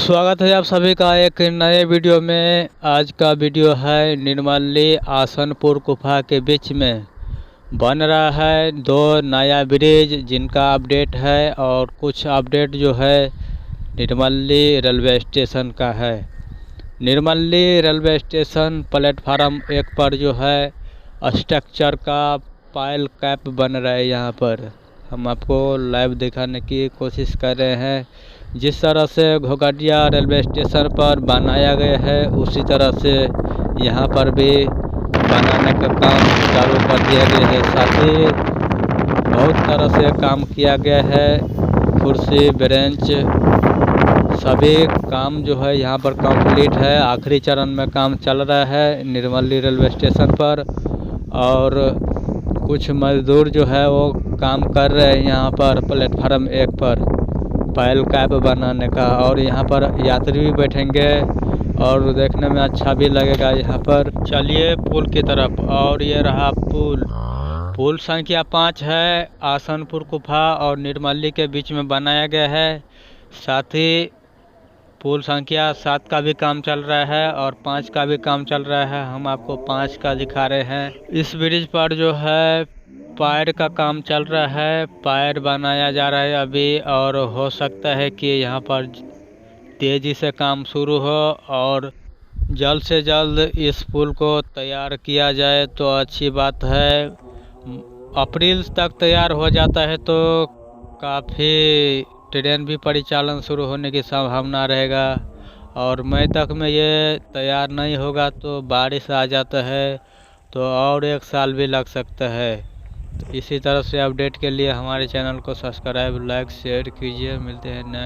स्वागत है आप सभी का एक नए वीडियो में। आज का वीडियो है निर्मली आसनपुर गुफा के बीच में बन रहा है दो नया ब्रिज जिनका अपडेट है, और कुछ अपडेट जो है निर्मली रेलवे स्टेशन का है। निर्मली रेलवे स्टेशन प्लेटफार्म 1 पर जो है स्ट्रक्चर का पायल कैप बन रहा है। यहाँ पर हम आपको लाइव दिखाने की कोशिश कर रहे हैं। जिस तरह से घोघडिया रेलवे स्टेशन पर बनाया गया है उसी तरह से यहाँ पर भी बनाने का काम चालू कर दिया गया है। साथ ही बहुत तरह से काम किया गया है। कुर्सी बेंच सभी काम जो है यहाँ पर कंप्लीट है। आखिरी चरण में काम चल रहा है निर्मली रेलवे स्टेशन पर, और कुछ मजदूर जो है वो काम कर रहे हैं यहाँ पर प्लेटफार्म 1 पर पायल कैप बनाने का। और यहाँ पर यात्री भी बैठेंगे और देखने में अच्छा भी लगेगा यहाँ पर। चलिए पुल की तरफ, और ये रहा पुल संख्या 5 है। आसनपुर गुफा और निर्मली के बीच में बनाया गया है। साथ ही पुल संख्या 7 का भी काम चल रहा है और 5 का भी काम चल रहा है। हम आपको 5 का दिखा रहे हैं। इस ब्रिज पर जो है पायर का काम चल रहा है, पायर बनाया जा रहा है अभी, और हो सकता है कि यहाँ पर तेज़ी से काम शुरू हो और जल्द से जल्द इस पुल को तैयार किया जाए तो अच्छी बात है। अप्रैल तक तैयार हो जाता है तो काफ़ी ट्रेन भी परिचालन शुरू होने की संभावना रहेगा, और मई तक में ये तैयार नहीं होगा तो बारिश आ जाता है तो और 1 साल भी लग सकता है। तो इसी तरह से अपडेट के लिए हमारे चैनल को सब्सक्राइब, लाइक, शेयर कीजिए। मिलते हैं नए